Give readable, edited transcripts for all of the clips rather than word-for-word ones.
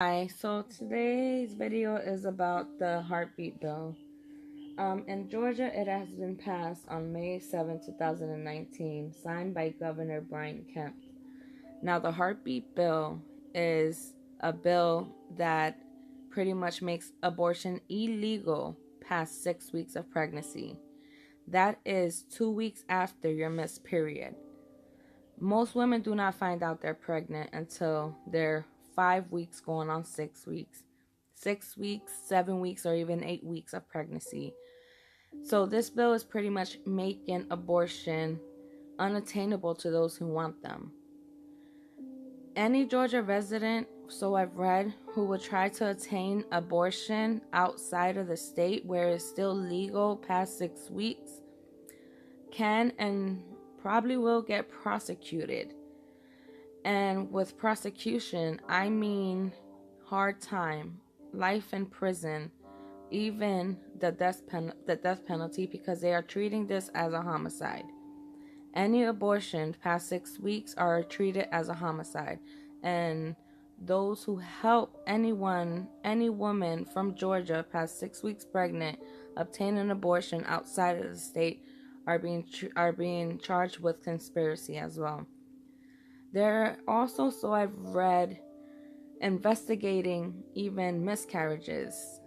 Hi, so today's video is about the heartbeat bill. In Georgia, it has been passed on May 7, 2019, signed by Governor Brian Kemp. Now, the heartbeat bill is a bill that pretty much makes abortion illegal past 6 weeks of pregnancy. That is 2 weeks after your missed period. Most women do not find out they're pregnant until they're 5 weeks going on 6 weeks. 6 weeks, 7 weeks, or even 8 weeks of pregnancy. So this bill is pretty much making abortion unattainable to those who want them. Any Georgia resident, so I've read, who would try to attain abortion outside of the state where it's still legal past 6 weeks can and probably will get prosecuted. And with prosecution, I mean hard time, life in prison, even the death penalty, because they are treating this as a homicide. Any abortion past 6 weeks are treated as a homicide. And those who help any woman from Georgia past 6 weeks pregnant obtain an abortion outside of the state are being charged with conspiracy as well. There also, so I've read, investigating even miscarriages.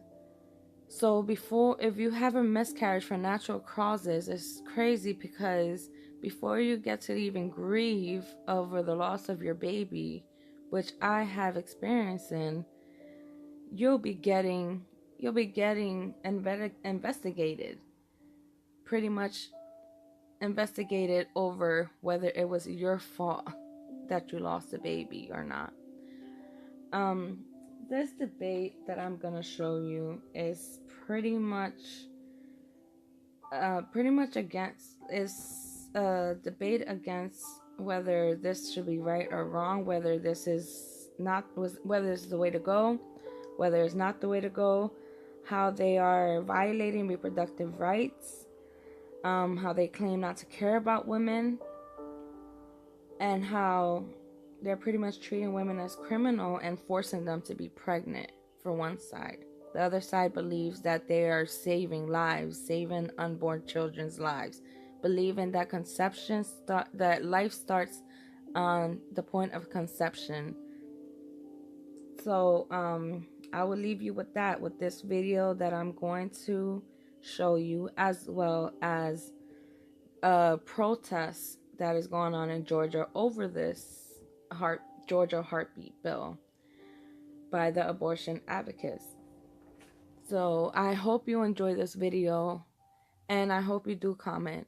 So if you have a miscarriage for natural causes, it's crazy because before you get to even grieve over the loss of your baby, which I have experienced in, you'll be getting investigated. Pretty much investigated over whether it was your fault that you lost a baby or not. This debate that I'm gonna show you is pretty much against, is a debate against whether this should be right or wrong, whether this is the way to go, whether it's not the way to go, how they are violating reproductive rights, how they claim not to care about women, and how they're pretty much treating women as criminal and forcing them to be pregnant for one side. The other side believes that they are saving lives, saving unborn children's lives, believing that that life starts on the point of conception. So I will leave you with that, with this video that I'm going to show you, as well as a protest that is going on in Georgia over this Georgia heartbeat bill by the abortion advocates. So I hope you enjoy this video, and I hope you do comment.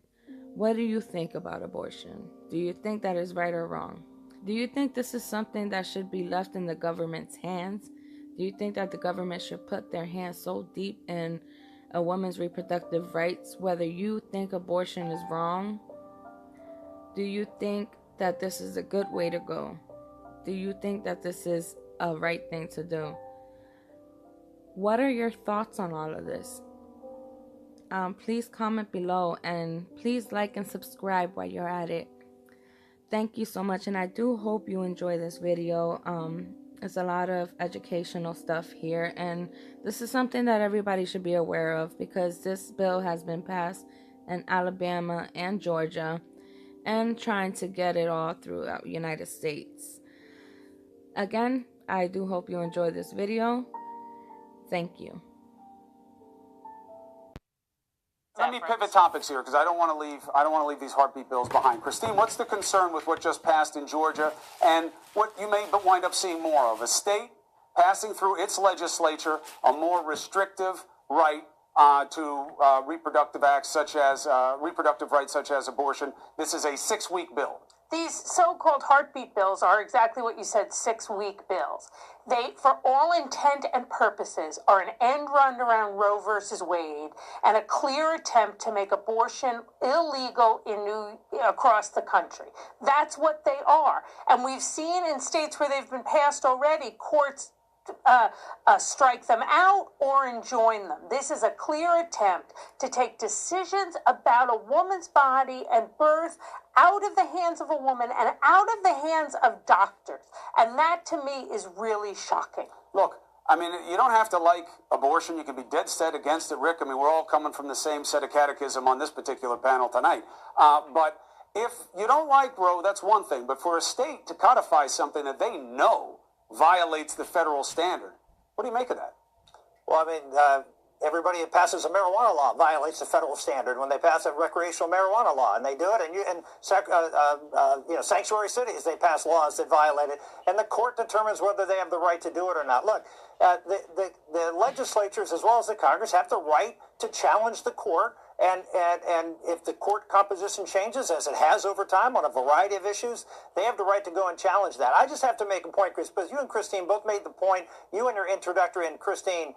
What do you think about abortion? Do you think that is right or wrong? Do you think this is something that should be left in the government's hands? Do you think that the government should put their hands so deep in a woman's reproductive rights, whether you think abortion is wrong? Do you think that this is a good way to go? Do you think that this is a right thing to do? What are your thoughts on all of this? Please comment below, and please like and subscribe while you're at it. Thank you so much, and I do hope you enjoy this video. It's a lot of educational stuff here, and this is something that everybody should be aware of, because this bill has been passed in Alabama and Georgia, and trying to get it all throughout the United States. Again, I do hope you enjoy this video. Thank you. Let me pivot topics here, because I don't want to leave these heartbeat bills behind. Christine, what's the concern with what just passed in Georgia, and what you may wind up seeing more of? A state passing through its legislature a more restrictive right to reproductive rights such as abortion. This is a 6-week bill. These so-called heartbeat bills are exactly what you said, 6-week bills. They, for all intent and purposes, are an end run around Roe versus Wade and a clear attempt to make abortion illegal across the country. That's what they are. And we've seen in states where they've been passed already, courts strike them out or enjoin them. This is a clear attempt to take decisions about a woman's body and birth out of the hands of a woman and out of the hands of doctors. And that, to me, is really shocking. Look, I mean, you don't have to like abortion. You can be dead set against it, Rick. I mean, we're all coming from the same set of catechism on this particular panel tonight. But if you don't like Roe, that's one thing. But for a state to codify something that they know violates the federal standard, what do you make of that? Well, I mean, everybody that passes a marijuana law violates the federal standard when they pass a recreational marijuana law, and they do it. And sanctuary cities, they pass laws that violate it, and the court determines whether they have the right to do it or not. Look, the legislatures as well as the Congress have the right to challenge the court. And if the court composition changes, as it has over time on a variety of issues, they have the right to go and challenge that. I just have to make a point, Chris, because you and Christine both made the point, you in your introductory and Christine,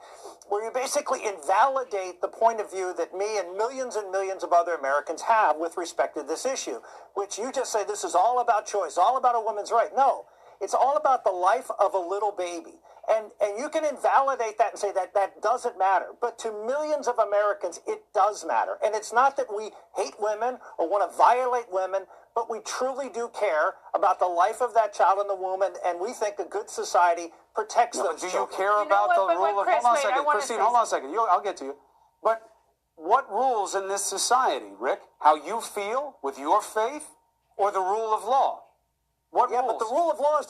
where you basically invalidate the point of view that me and millions of other Americans have with respect to this issue, which you just say this is all about choice, all about a woman's right. No, it's all about the life of a little baby. And you can invalidate that and say that that doesn't matter. But to millions of Americans, it does matter. And it's not that we hate women or want to violate women, but we truly do care about the life of that child in the womb. And we think a good society protects those children. Do you care about the rule of... Hold on a second, Christine, hold on a second. I'll get to you. But what rules in this society, Rick? How you feel with your faith or the rule of law? What rules? But the rule of law is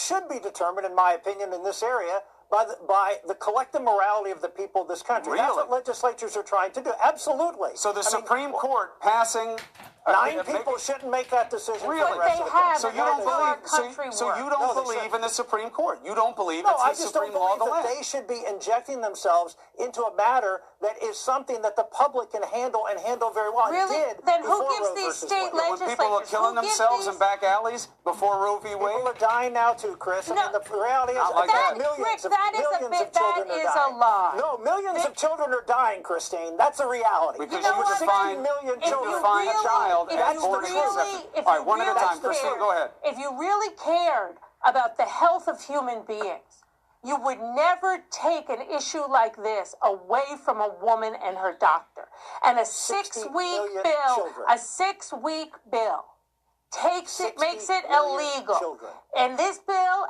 should be determined, in my opinion, in this area by the collective morality of the people of this country. Really? That's what legislatures are trying to do. Absolutely. So the Supreme Court passing... Nine people shouldn't make that decision. Really? For the rest of the country. So you don't believe in the Supreme Court. You don't believe it's the supreme law of the land. They should be injecting themselves into a matter that is something that the public can handle and handle very well. Really? It did. Then who before gives Roe these versus state Wade. legislatures? When people are killing themselves in back alleys before Roe v. Wade? People are dying now too, Chris. No. And the reality is Like that that. millions Rick, of children are dying. a lie. No, millions of children are dying, Christine. That's a reality. Because You know you what? 60 define million If children. you define a really- child if as you born in really- conception. if All you right, one at a really time. Christine, cared- go ahead. If you really cared about the health of human beings, you would never take an issue like this away from a woman and her doctor. And a 60 6-week million bill, children. a 6-week bill takes it, 60 makes it million illegal. children. And this bill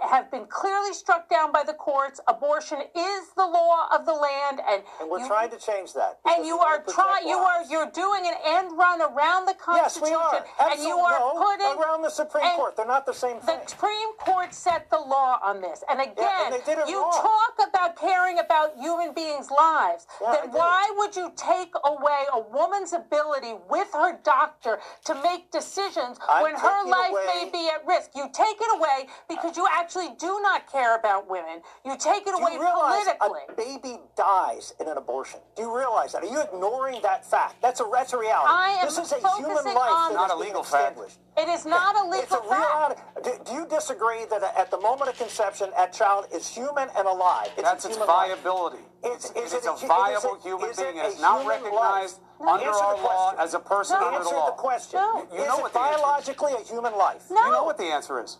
have been clearly struck down by the courts. Abortion is the law of the land, and we're trying to change that. And you are trying. You're doing an end run around the Constitution, Yes, we are. and you are putting around the Supreme Court. They're not the same thing. The Supreme Court set the law on this, and again, and they did it you wrong. talk about caring about human beings' lives. Yeah, Then why would you take away a woman's ability with her doctor to make decisions when her taking life away- may be at risk? You take it away because you actually do not care about women. You take it Do away you realize politically. a baby dies in an abortion? Do you realize that? Are you ignoring that fact? That's a reality. I am this is a focusing human life on- that Not is a being legal fact. extinguished. It is not a It's a legal fact. reality. Do you disagree that at the moment of conception, that child is human and alive? That's a its human life. viability. Is it is it a viable human is it being, a and it's not human recognized life? under Answer our the law question. as a person No. under the Answer law. the question. No. You Is know it what the answer is. biologically a human life? No. You know what the answer is.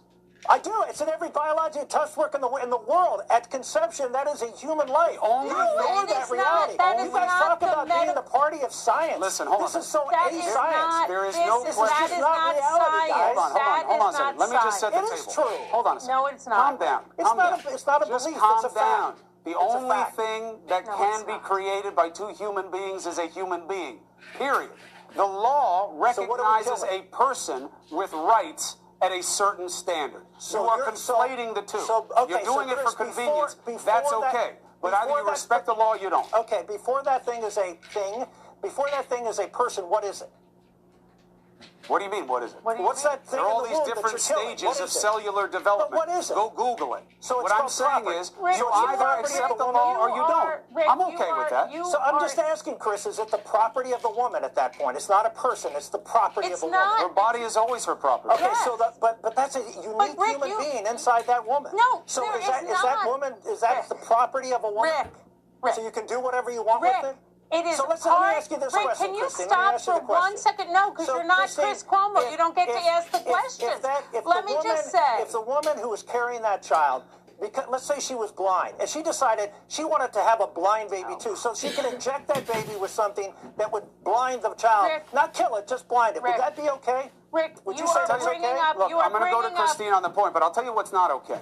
I do. It's in every biological test work in the world. At conception, that is a human life. only You thing- ignore it that is reality. not. That You is guys not talk the about being the party of science. Listen, hold This on. is so That is a-science. not. There is this no is, question. That is Not not reality, guys. science. Hold on a That is second. not Let me just set the It table. is true. Hold on a second. No, it's not. Calm down. It's Calm not down. a- it's not a Just belief, calm it's a fact. down. The It's a only fact. thing that No, can it's be not. created by two human beings is a human being. Period. The law recognizes a person with rights at a certain standard. So you are you're- conflating the two. okay, You're doing so it for Chris, convenience. before That's that- okay. But either before you that- respect the law or you don't. Okay, before that thing is a thing, before that thing is a person, what is it? What do you mean? What is it? What do you What's mean? that thing There are all in the these womb that different you're killing? stages What of is it? cellular development. But what is it? Go Google it. So it's what I'm called saying property. is, Rick, you you either are- accept the Rick, law you or you are- don't. Rick, I'm you okay are- with that. you So I'm are- just asking, Chris, is it the property of the woman at that point? It's not a person, it's the property It's of a not. woman. Her body is always her property. Okay, Yes. so but that's a unique Rick, human you- being inside that woman. No, so there is that is is that not. woman Rick. the property of a woman? Rick, So you can do whatever you want Rick, with it? it is So let me hard. ask you this Rick, question, can you Christine. Let me stop ask you for the question. 1 second? No, because So, you're not Christine, Chris Cuomo. if- You don't get to if- ask the if- questions. if Let me just say. if the woman who is carrying that child because let's say she was blind, and she decided she wanted to have a blind baby too, so she could inject that baby with something that would blind the child, Rick, not kill it, just blind it. Rick, would that be okay? Rick, would you you say are that's bringing okay? up. Look, You are I'm going to go to bringing up. Christine on the point, but I'll tell you what's not okay.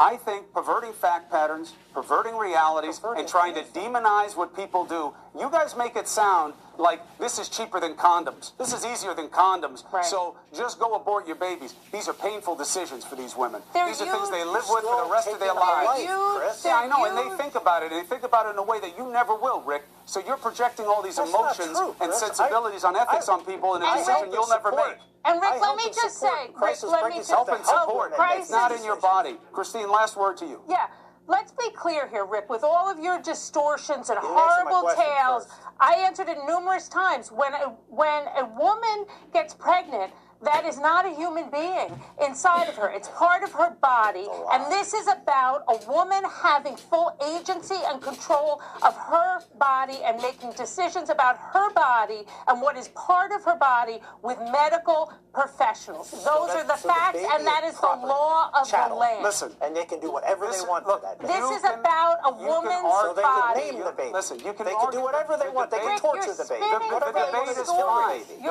I think perverting fact patterns, perverting realities, and trying to demonize what people do, you guys make it sound like this is cheaper than condoms. This is easier than condoms. Right. So just go abort your babies. These are painful decisions for these women. These are They're things they used- live with for the rest of their Taking our lives. life, Chris. Yeah, I know, and they used- think about it, and they think about it in a way that you never will, Rick. So you're projecting all these That's not emotions true, and Chris. sensibilities on ethics on people in a And decision Rick- you'll never support. make. And Rick, I let help me and just support say, Rick, crisis let me pregnancies just Help and to help support. women make It's not in decisions. your body. Christine, last word to you. Yeah, let's be clear here, Rick. With all of your distortions and You answer my horrible question tales, first. I answered it numerous times. When a woman gets pregnant, that is not a human being inside of her. It's part of her body. And this is about a woman having full agency and control of her body and making decisions about her body and what is part of her body with medical professionals. Those are the So the facts, baby and that is the law of the chattel. land. Listen, And they can do whatever they Listen, want look, with that baby. This you is can- about a you can woman's argue- So they body. can name the baby. Listen, you can They can do argue whatever the they want. They can debate- torture You're the baby. spinning The Whatever they want debate to is do with the fine. baby.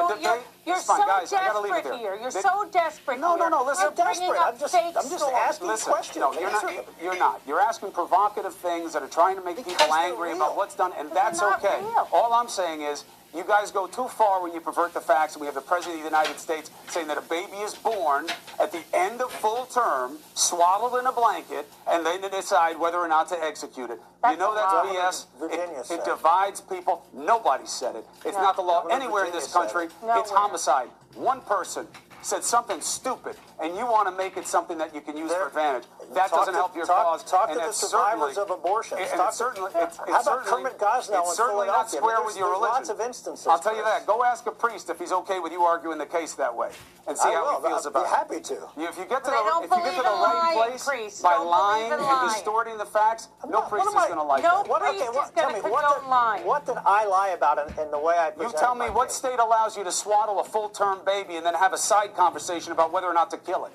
You're It's fine, so guys, I gotta leave it desperate there. here. You're They- so desperate No, here. no, listen. You're I'm desperate. bringing up I'm just fake asking stories. Listen, questions. no, you're not. Answer them. You're not. You're asking provocative things that are trying to make Because people they're angry real. about what's done, and But that's they're not okay. real. All I'm saying is, you guys go too far when you pervert the facts, and we have the President of the United States saying that a baby is born at the end of full term, swaddled in a blanket, and then they decide whether or not to execute it. That's you know a that's lie. BS. Virginia It said. divides people. Nobody said it. It's No. not the law Governor anywhere in Virginia this said country. it. It's Nowhere. homicide. One person said something stupid, and you want to make it something that you can use for advantage. That Talk doesn't to- help your talk- cause. talk to and the it's survivors certainly- of abortion. And Talk it's to- certainly, How about certainly- Kermit Gosnell it's in certainly not Philadelphia? square There's- with your there's religion. lots of instances, I'll tell you Chris. that. Go ask a priest if he's okay with you arguing the case that way, and see I how will. he feels I'd about be it. happy to. If you get to They don't if you get to believe the in right lying, place priests. by Don't believe lying in and lying. distorting the facts, no What priest am is I- going to like No that. priest is tell gonna me, condone lying. what did I lie about in the way I You presented tell me my what case? state allows you to swaddle a full-term baby and then have a side conversation about whether or not to kill it.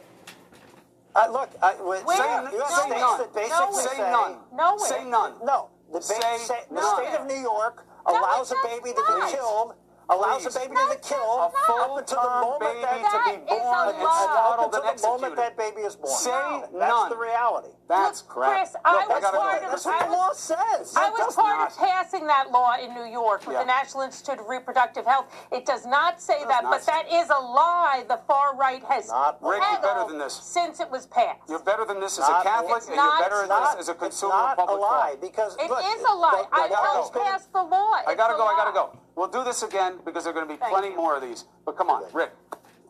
Look, Where? you have Nowhere. states that basically Nowhere. Say say none. Nowhere. Say none. no. The Say the none. state of New York No, allows it a does baby to be not. killed. Allows Please. a baby No, to it be does killed not. up until the Full-term moment baby that to be That is born a and lie. up swaddled until and the moment executed. that baby is born. Say That's none. the reality. That's correct. Chris, I Look, was gotta part go. of- That's I what the was- law says. I It was does part not. of passing that law in New York with Yeah. the National Institute of Reproductive Health. It does not say that, not but say that is a lie the far right has Not a lie. Rick, you're better peddled than this. since it was passed. You're better than this as a Not- Catholic, It's and you're not- better it's than not- this as a It's consumer not of public a lie thought. because It look, is a lie. I gotta helped go. pass the law. I gotta It's go. a I gotta lie. go. We'll do this again because there are going to be Thank plenty you. more of these. But come on, Rick,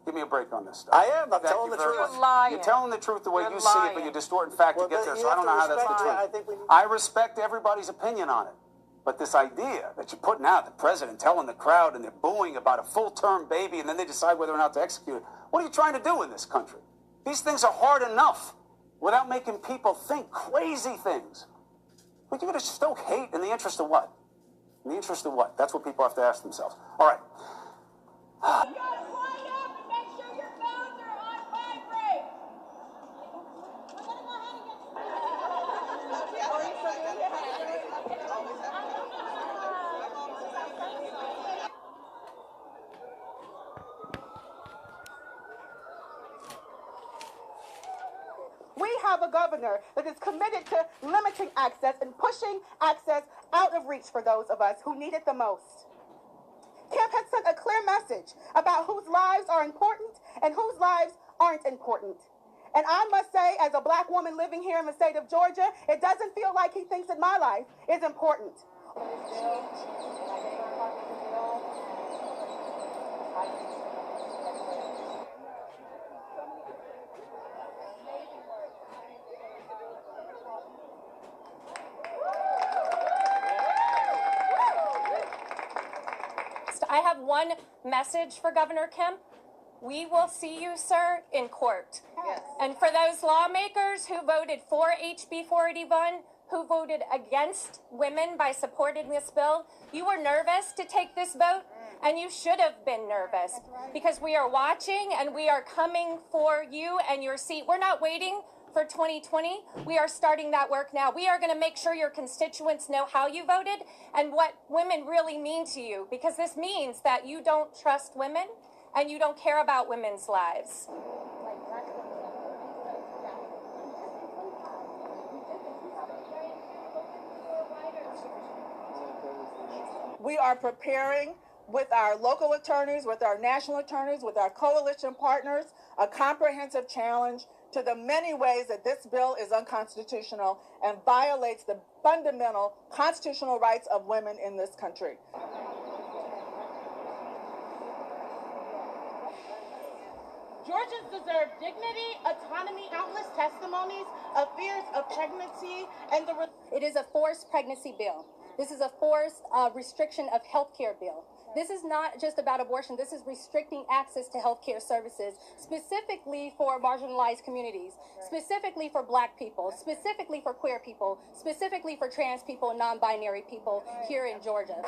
give me a break on this stuff. I am. I'm Thank telling you the very truth. much. You're lying. You're telling the truth the way You're you see it, but lying. you're distorting fact Well, to get then there. you So I have don't to know how that's the respect truth. it. I think we need- I respect everybody's opinion on it. But this idea that you're putting out, the president telling the crowd and they're booing about a full-term baby and then they decide whether or not to execute it. What are you trying to do in this country? These things are hard enough without making people think crazy things. But you're going to stoke hate in the interest of what? In the interest of what? That's what people have to ask themselves. All right. You gotta wind up and make sure your phones are on vibrate. We're gonna go ahead and We have a governor that is committed to limiting access and pushing access out of reach for those of us who need it the most. Kemp has sent a clear message about whose lives are important and whose lives aren't important. And I must say, as a black woman living here in the state of Georgia, it doesn't feel like he thinks that my life is important. I have one message for Governor Kemp. We will see you, sir, in court. Yes. And for those lawmakers who voted for HB 481, who voted against women by supporting this bill, you were nervous to take this vote, and you should have been nervous because we are watching and we are coming for you and your seat. We're not waiting for 2020. We are starting that work now. We are going to make sure your constituents know how you voted and what women really mean to you, because this means that you don't trust women and you don't care about women's lives. We are preparing with our local attorneys, with our national attorneys, with our coalition partners, a comprehensive challenge to the many ways that this bill is unconstitutional and violates the fundamental constitutional rights of women in this country. Georgians deserve dignity, autonomy, countless testimonies of fears of pregnancy, and It is a forced pregnancy bill. This is a forced restriction of health care bill. This is not just about abortion. This is restricting access to health care services, specifically for marginalized communities, specifically for Black people, specifically for queer people, specifically for trans people and non-binary people here in Georgia.